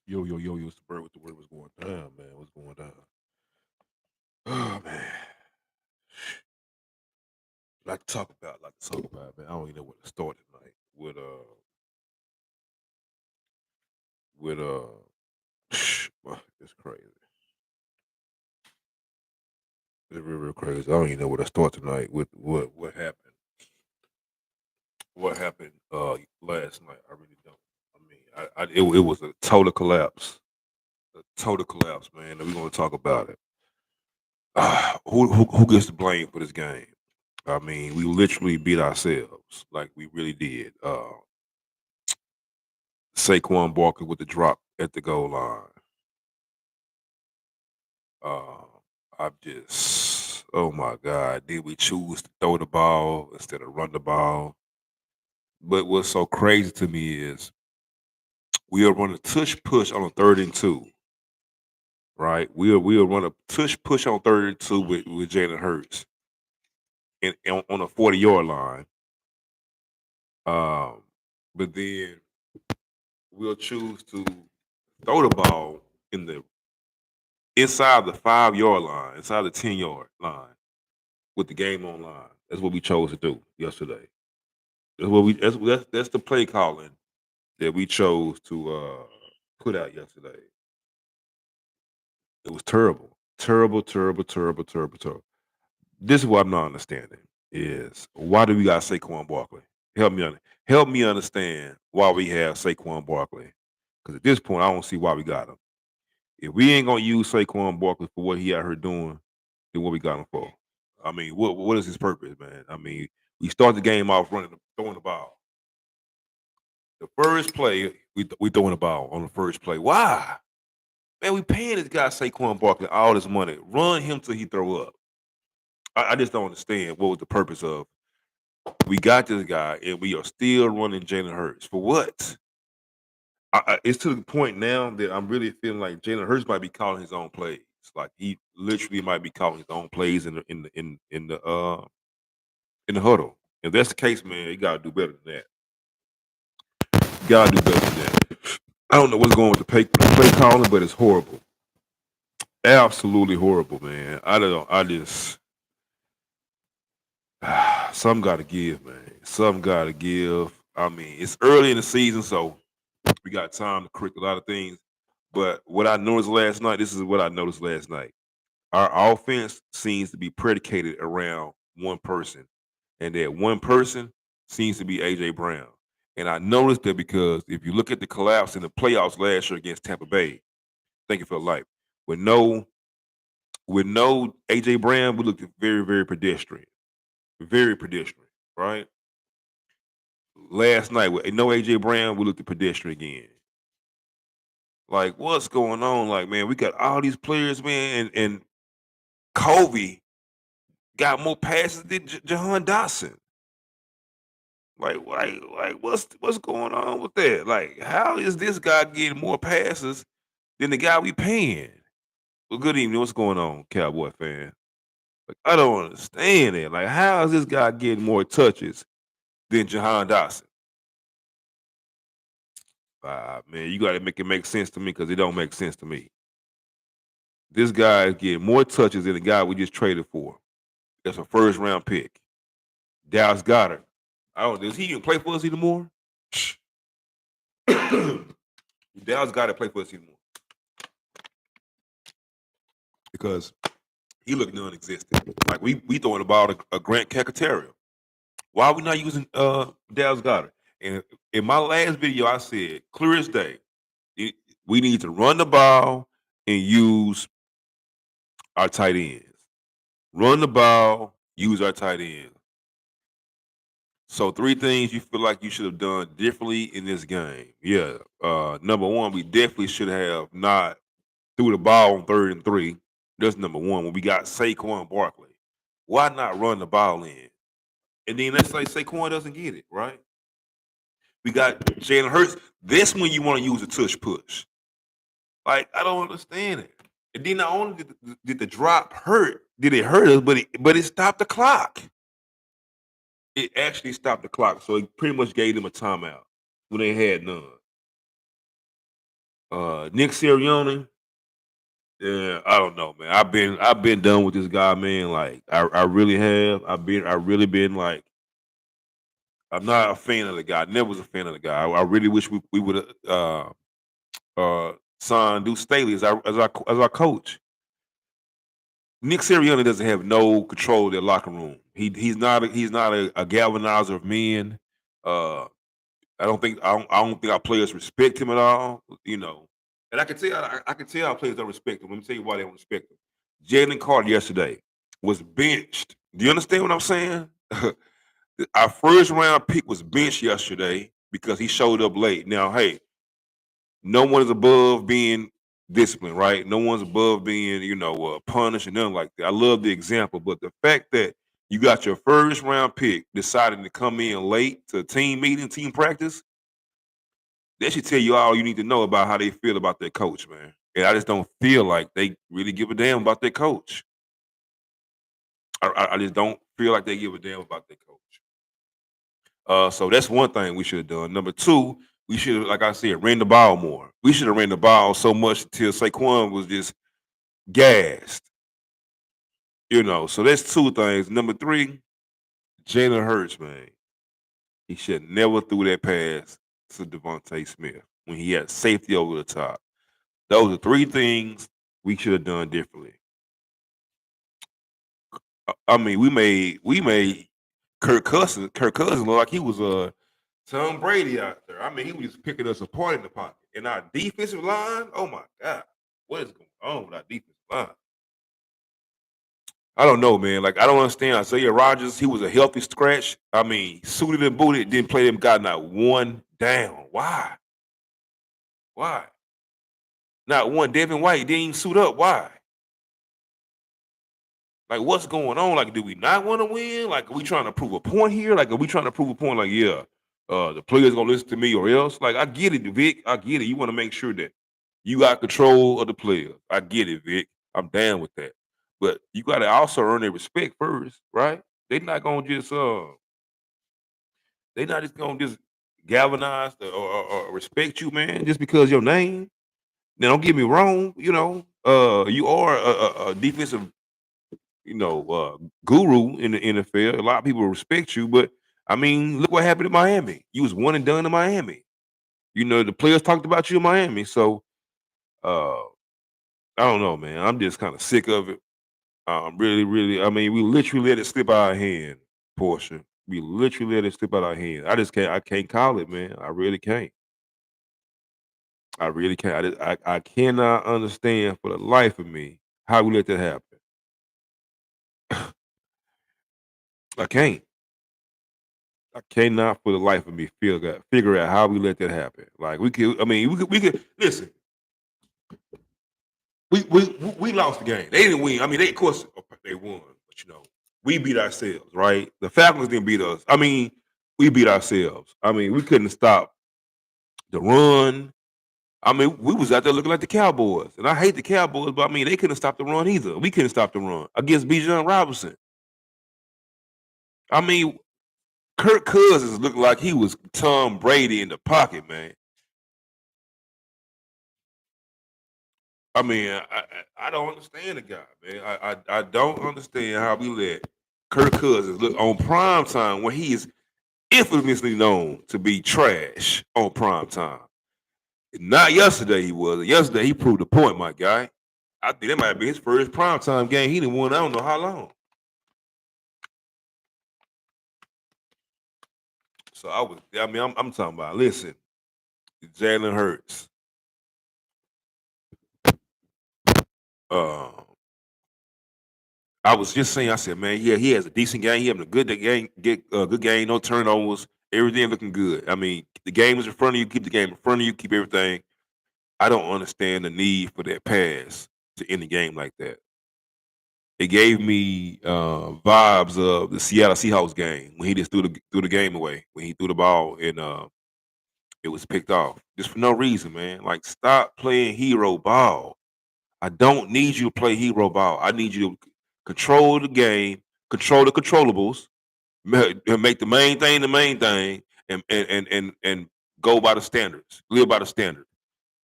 Yo, Spur with the word was going down, man. What's going down? Oh man. Man. I don't even know where to start tonight. With well, it's crazy. It's real crazy. I don't even know where to start tonight with what happened. What happened last night. I really don't. I mean, it was a total collapse. A total collapse, man. And we're gonna talk about it. Who gets the blame for this game? I mean, we literally beat ourselves, like we really did. Saquon Barkley with the drop at the goal line. Uh, I'm just, oh my God, did we choose to throw the ball instead of run the ball? But what's so crazy to me is we are running tush push on a 3rd and 2, right? We'll run a tush push on 3rd and 2 with Jalen Hurts and on a 40-yard line. Um, but then we'll choose to throw the ball in the inside the 5-yard line, inside the 10-yard line with the game on line. That's what we chose to do yesterday. That's the play calling that we chose to put out yesterday. It was terrible. Terrible, terrible, terrible, terrible, terrible. This is what I'm not understanding is why do we got Saquon Barkley? Help me understand why we have Saquon Barkley. Because at this point, I don't see why we got him. If we ain't gonna use Saquon Barkley for what he out here doing, then what we got him for? I mean, what is his purpose, man? I mean, we start the game off throwing the ball. The first play, we throwing the ball on the first play. Why? Man, we paying this guy Saquon Barkley all this money. Run him till he throw up. I just don't understand what was the purpose of. We got this guy and we are still running Jalen Hurts for what? It's to the point now that I'm really feeling like Jalen Hurts might be calling his own plays. Like he literally might be calling his own plays in the huddle. If that's the case, man, you gotta do better than that. You gotta do better than that. I don't know what's going with the play calling, but it's horrible. Absolutely horrible, man. I don't know. I just some gotta give, man. Some gotta give. I mean, it's early in the season, so we got time to correct a lot of things. But what I noticed last night, this is what I noticed last night. Our offense seems to be predicated around one person, and that one person seems to be AJ Brown. And I noticed that because if you look at the collapse in the playoffs last year against Tampa Bay, thank you for the life. With no with no AJ Brown, we looked very, very pedestrian, right? Last night with no AJ Brown, we looked at pedestrian again. Like, what's going on? Like, man, we got all these players, man, and Kobe got more passes than Jahan Dotson. Like, what's going on with that? Like, how is this guy getting more passes than the guy we paying? Well, good evening. What's going on, Cowboy fan? Like, I don't understand it. Like, how is this guy getting more touches than Jahan Dotson? Man, you got to make it make sense to me because it don't make sense to me. This guy is getting more touches than the guy we just traded for. That's a first round pick. Dallas Goddard. I don't. Does he even play for us anymore? Dallas Goddard play for us anymore because he looked non-existent. Like we throwing the ball to Grant Caccateria. Why are we not using Dallas Goddard? And in my last video, I said clear as day, it- we need to run the ball and use our tight ends. Run the ball, use our tight ends. So 3 things you feel like you should have done differently in this game. Yeah. Number one, we definitely should have not threw the ball on 3rd and 3. That's number one. When we got Saquon Barkley, why not run the ball in? And then let's say Saquon doesn't get it, right? We got Jalen Hurts. This when you want to use a tush push. Like, I don't understand it. And then not only did the drop hurt, did it hurt us, but it stopped the clock. It actually stopped the clock. So it pretty much gave them a timeout when they had none. Nick Sirianni. Yeah, I don't know, man. I've been done with this guy, man. Like I really have. I really been like I'm not a fan of the guy. Never was a fan of the guy. I really wish we would have signed Deuce Staley as our coach. Nick Sirianni doesn't have no control of their locker room. He's not a galvanizer of men. Uh, I don't think our players respect him at all. And I can tell our players don't respect him. Let me tell you why they don't respect him. Jalen Carter yesterday was benched. Do you understand what I'm saying? Our first round pick was benched yesterday because he showed up late. Now, hey, no one is above being disciplined, right? No one's above being, punished and nothing like that. I love the example, but the fact that you got your first round pick deciding to come in late to a team meeting, team practice, that should tell you all you need to know about how they feel about their coach, man. And I just don't feel like they really give a damn about their coach. I just don't feel like they give a damn about their coach. So that's one thing we should have done. Number two, we should have, like I said, ran the ball more. We should have ran the ball so much until Saquon was just gassed. So that's two things. Number three, Jalen Hurts, man. He should never threw that pass to Devontae Smith when he had safety over the top. Those are three things we should have done differently. I mean, we made Kirk Cousins look like he was Tom Brady out there. I mean, he was just picking us apart in the pocket. And our defensive line, oh my God, what is going on with our defensive line? I don't know, man. Like I don't understand. Isaiah Rogers, he was a healthy scratch. I mean, suited and booted, didn't play them. Got not one down. Why? Why? Not one. Devin White didn't even suit up. Why? Like, what's going on? Like, do we not want to win? Like, are we trying to prove a point here? Like, are we trying to prove a point? Like, yeah, the players gonna listen to me or else? Like, I get it, Vic. I get it. You want to make sure that you got control of the players. I get it, Vic. I'm down with that. But you got to also earn their respect first, right? They not gonna just they not just gonna just galvanize or respect you, man, just because your name. Now, don't get me wrong. You are a defensive guru in the NFL. A lot of people respect you, but I mean, look what happened in Miami. You was one and done in Miami. The players talked about you in Miami. So uh I don't know, man. I'm just kind of sick of it. Really, really. I mean, we literally let it slip out of our hand, Portia. We literally let it slip out of our hand. I can't call it, man. I really can't. I really can't. I cannot understand for the life of me how we let that happen. I can't. I cannot for the life of me figure out how we let that happen. Like we could, I mean, we could listen. We lost the game. They didn't win. I mean, of course they won, but we beat ourselves, right? The Falcons didn't beat us. I mean, we beat ourselves. I mean, we couldn't stop the run. I mean, we was out there looking like the Cowboys, and I hate the Cowboys, but I mean, they couldn't stop the run either. We couldn't stop the run against Bijan Robinson. I mean, Kirk Cousins looked like he was Tom Brady in the pocket, man. I mean, I don't understand the guy, man. I don't understand how we let Kirk Cousins look on prime time when he is infamously known to be trash on prime time. Not yesterday he was. Yesterday he proved the point, my guy. I think that might be his first prime time game. He didn't win. I don't know how long. So I was. I mean, I'm talking about. Listen, Jalen Hurts. Uh, I was just saying. I said, man, yeah, he has a decent game. He having a good game. Get a good game. No turnovers. Everything looking good. I mean, the game is in front of you. Keep the game in front of you. Keep everything. I don't understand the need for that pass to end the game like that. It gave me vibes of the Seattle Seahawks game when he just threw the game away when he threw the ball and it was picked off just for no reason, man. Like, stop playing hero ball. I don't need you to play hero ball. I need you to control the game, control the controllables, make the main thing, and go by the standards, live by the standard.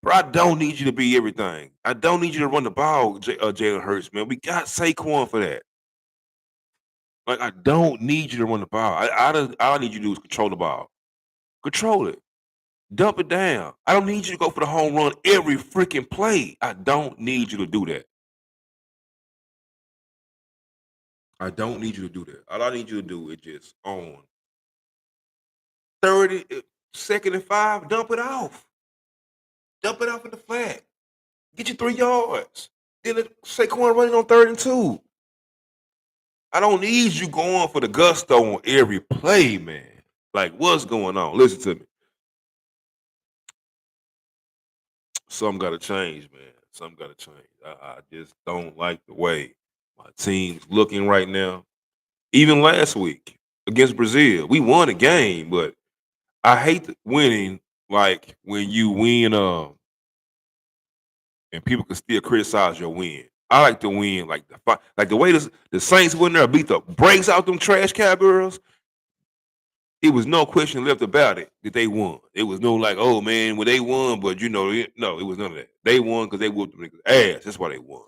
Bro, I don't need you to be everything. I don't need you to run the ball, Jalen Hurts, man. We got Saquon for that. Like, I don't need you to run the ball. All I need you to do is control the ball. Control it. Dump it down. I don't need you to go for the home run every freaking play. I don't need you to do that. I don't need you to do that. All I need you to do is just on 30, second and 5, dump it off. Dump it off in the flat. Get you 3 yards. Then Saquon running on 3rd and 2. I don't need you going for the gusto on every play, man. Like, what's going on? Listen to me. Something got to change, man. Something got to change. I just don't like the way my team's looking right now. Even last week against Brazil, we won a game, but I hate winning like when you win and people can still criticize your win. I like to win like the way the Saints went there beat the brakes out them trash cowgirls. It was no question left about it that they won. It was no like, oh man, well they won, but no, it was none of that. They won because they whooped them niggas' ass. That's why they won.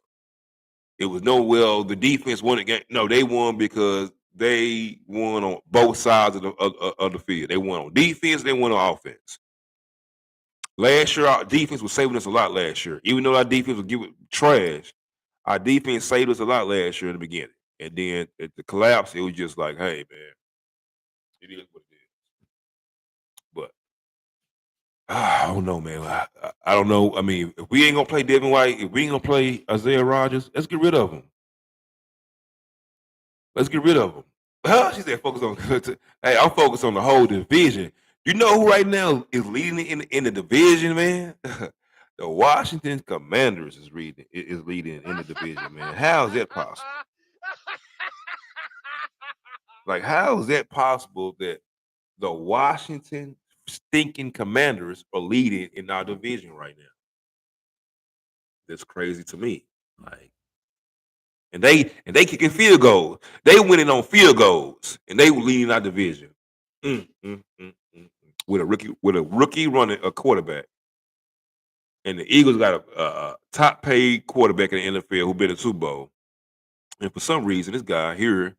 It was no well the defense won the game. No, they won because they won on both sides of the field. They won on defense. They won on offense. Last year, our defense was saving us a lot. Last year, even though our defense was giving trash, our defense saved us a lot last year in the beginning. And then at the collapse, it was just like, hey man, it is what it is. But I don't know, man. I don't know. I mean, if we ain't gonna play Devin White, if we ain't gonna play Isaiah Rodgers, let's get rid of him. Let's get rid of him. Huh? She said, "Focus on." Hey, I'm focused on the whole division. You know who right now is leading in the division, man? The Washington Commanders is leading in the division, man. How is that possible? Like, how is that possible that the Washington stinking Commanders are leading in our division right now? That's crazy to me. Like, and they kicking field goals. They winning on field goals, and they were leading our division. With a rookie running a quarterback, and the Eagles got a top paid quarterback in the NFL who been in the Super Bowl. And for some reason, this guy here,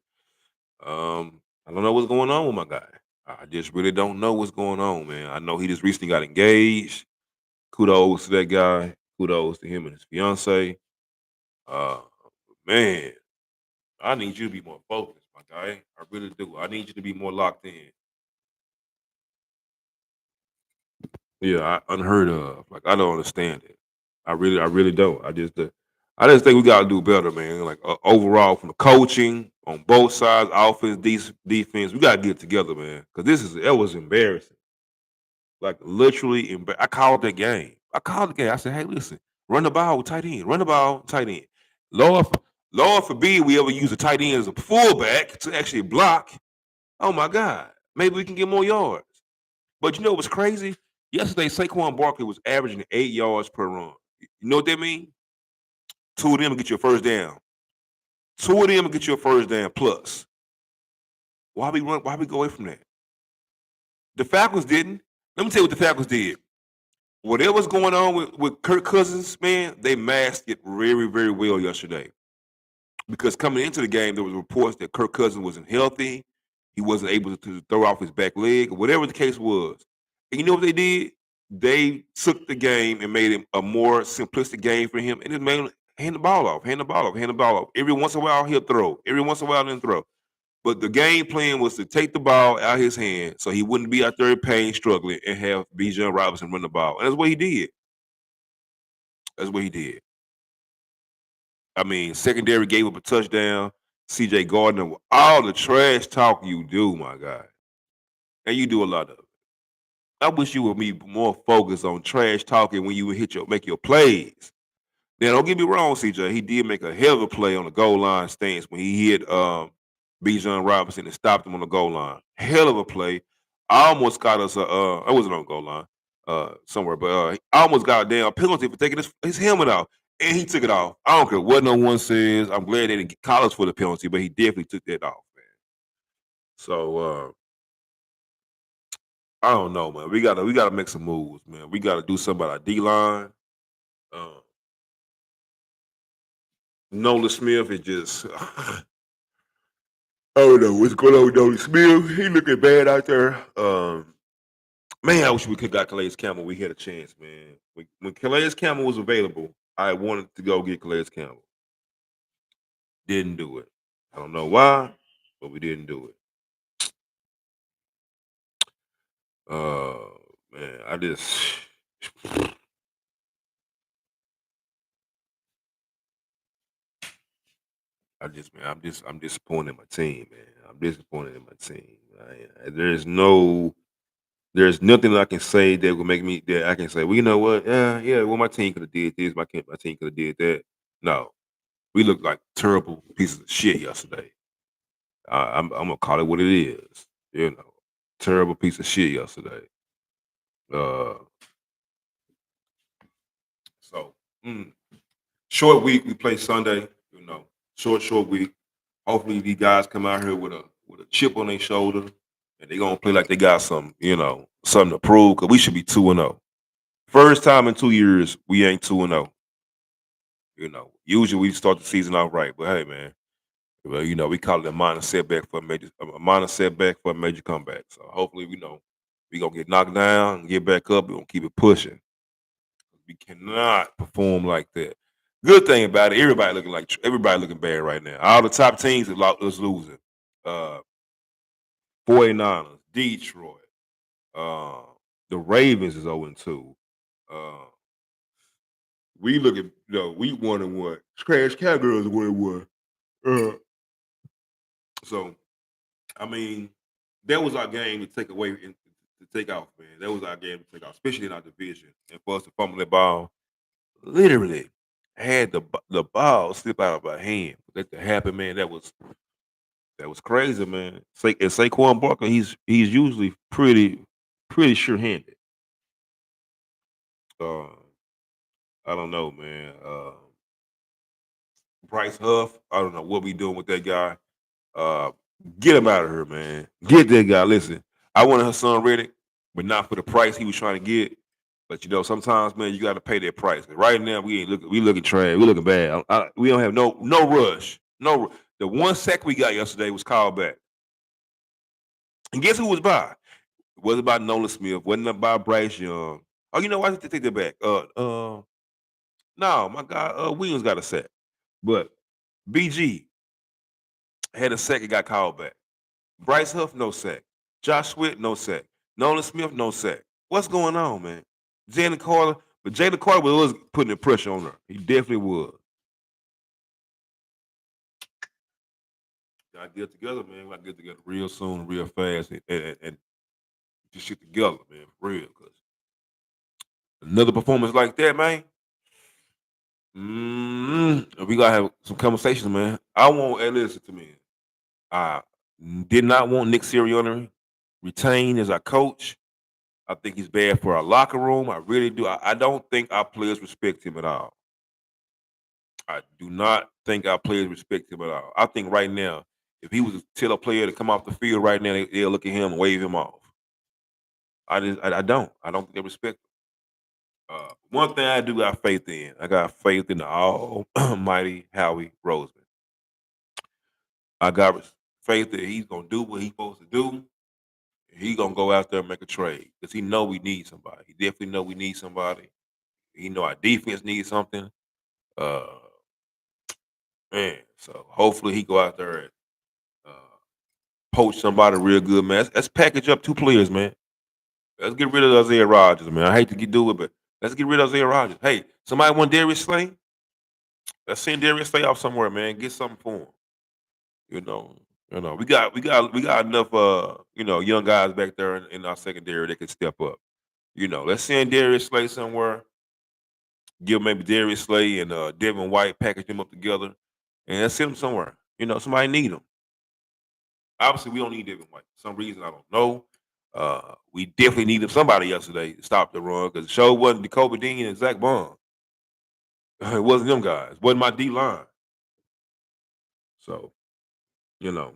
I don't know what's going on with my guy. I just really don't know what's going on, man. I know he just recently got engaged. Kudos to that guy. Kudos to him and his fiance. Uh, man, I need you to be more focused, my guy. I really do. I need you to be more locked in. Yeah, unheard of. Like, I don't understand it. I really don't. I just think we gotta do better, man. Like, overall, from the coaching on both sides, offense, defense, we gotta get it together, man. Because it was embarrassing. Like, literally, I called that game. I called the game. I said, "Hey, listen, run the ball with tight end. Run the ball, tight end. Lord, Lord forbid we ever use a tight end as a fullback to actually block. Oh my God, maybe we can get more yards." But you know what's crazy? Yesterday, Saquon Barkley was averaging 8 yards per run. You know what that means? Two of them will get you a first down. Two of them will get you a first down plus. Why we run? Why we go away from that? The Falcons didn't. Let me tell you what the Falcons did. Whatever's going on with Kirk Cousins, man, they masked it very, very well yesterday. Because coming into the game, there was reports that Kirk Cousins wasn't healthy. He wasn't able to throw off his back leg, whatever the case was. And you know what they did? They took the game and made it a more simplistic game for him, and just made him hand the ball off, hand the ball off, hand the ball off. Every once in a while, he'll throw. Every once in a while, he'll throw. But the game plan was to take the ball out of his hand so he wouldn't be out there in pain, struggling, and have Bijan Robinson run the ball. And that's what he did. That's what he did. I mean, secondary gave up a touchdown. CJ Gardner, with all the trash talk you do, my guy. And you do a lot of it. I wish you would be more focused on trash talking when you make your plays. Now, don't get me wrong, CJ. He did make a hell of a play on the goal line stance when he hit Bijan Robinson and stopped him on the goal line. Hell of a play. I almost got us I wasn't on the goal line somewhere, but I almost got a damn penalty for taking his helmet off. And he took it off. I don't care what no one says. I'm glad they didn't get college for the penalty, but he definitely took that off, man. So I don't know, man. We gotta make some moves, man. We gotta do something about our D line. Uh, Nolan Smith is just I don't know what's going on with Nolan Smith. He looking bad out there. Man, I wish we could got Calais Campbell. We had a chance, man. When Calais Campbell was available, I wanted to go get Calais Campbell. Didn't do it. I don't know why, but we didn't do it. Man, man, I'm disappointed in my team, man. I'm disappointed in my team. There's nothing I can say that will make me that I can say, well, you know what? Yeah, well, my team could have did this. My team could have did that. No, we looked like terrible pieces of shit yesterday. I'm gonna call it what it is. You know, terrible piece of shit yesterday. Uh, so mm, short week. We play Sunday. You know, short week. Hopefully, these guys come out here with a chip on their shoulder, and they gonna play like they got some, something to prove. Cause we should be 2-0. First time in 2 years we ain't 2-0. Usually we start the season off right, but hey, man, well, we call it a minor setback for a major comeback. So hopefully, we gonna get knocked down and get back up. We gonna keep it pushing. We cannot perform like that. Good thing about it, everybody looking bad right now. All the top teams is losing. Uh, 49ers, Detroit, uh, the Ravens is 0-2. Uh, we look at we 1-1. Crash Cowgirls 1-1. Uh, so I mean, that was our game to take away and to take off, man. That was our game to take off, especially in our division. And for us to fumble the ball, literally had the ball slip out of our hand. For that to happen, man, that was crazy, man. And Saquon Barkley, he's usually pretty sure handed. Uh, I don't know, man. Bryce Huff, I don't know what we doing with that guy. Uh, get him out of here, man. Get that guy. Listen, I wanted Hassan Reddick, but not for the price he was trying to get. But sometimes, man, you got to pay that price. Right now, we ain't looking. We looking trash. We looking bad. We don't have no rush. No, the one sack we got yesterday was called back. And guess who was by? It wasn't about Nolan Smith. Wasn't about Bryce Young. Oh, you know why did they take that back? No, my guy Williams got a sack, but BG had a sack and got called back. Bryce Huff, no sack. Josh Sweat, no sack. Nolan Smith, no sack. What's going on, man? Jalen Carter was putting the pressure on her. He definitely was. Gotta get together, man. Gotta get together real soon, real fast, and just shit together, man, for real. Cause another performance like that, man. We gotta have some conversations, man. I want listen to me. I did not want Nick Sirianni retained as our coach. I think he's bad for our locker room. I really do. I don't think our players respect him at all. I do not think our players respect him at all. I think right now, if he was to tell a player to come off the field right now, they'll look at him and wave him off. I don't. I don't think they respect him. One thing I do got faith in, I got faith in the almighty Howie Roseman. I got faith that he's gonna do what he's supposed to do. He gonna go out there and make a trade because he know we need somebody. He definitely know we need somebody. He know our defense needs something. Uh, Man, so hopefully he go out there and uh, poach somebody real good, man. Let's package up two players, man. Let's get rid of Isaiah Rodgers, man. I hate to do it, but let's get rid of Isaiah Rodgers. Hey, somebody want Darius Slay? Let's send Darius Slay off somewhere, man. Get something for him. You know, we got enough young guys back there in our secondary that can step up. Let's send Darius Slay somewhere. Give maybe Darius Slay and Devin White, package them up together, and let's send them somewhere. Somebody need them. Obviously, we don't need Devin White. For some reason I don't know. We definitely needed somebody yesterday to stop the run because the show wasn't Jacoby Dean and Zach Bond. It wasn't them guys. It wasn't my D line. So, you know,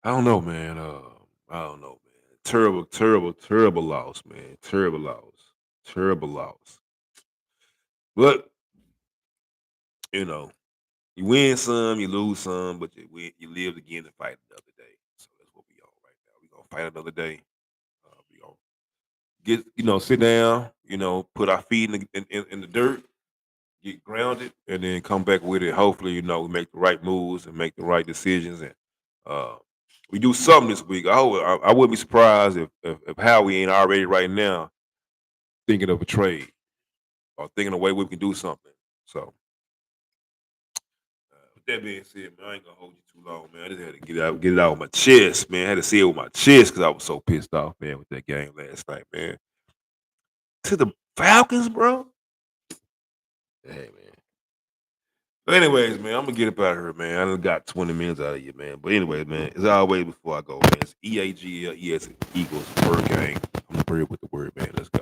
I don't know, man. I don't know, man. terrible, terrible, terrible loss, man. Terrible loss. Terrible loss. But you know, you win some, you lose some, but you live again to fight another day. So that's what we on right now. We gonna fight another day. We gonna sit down, put our feet in the dirt, get grounded, and then come back with it. Hopefully, we make the right moves and make the right decisions, and uh, we do something this week. I wouldn't be surprised if Howie ain't already right now thinking of a trade or thinking of a way we can do something. So, with that being said, man, I ain't gonna hold you too long, man. I just had to get it out of my chest, man. I had to say it with my chest because I was so pissed off, man, with that game last night, man. To the Falcons, bro. Hey, man. But anyways, man, I'm gonna get up out of here, man. I done got 20 minutes out of you, man. But anyways, man, as always, before I go, man, it's EAGL, ES Eagles word game. I'm gonna pray with the word, man. Let's go.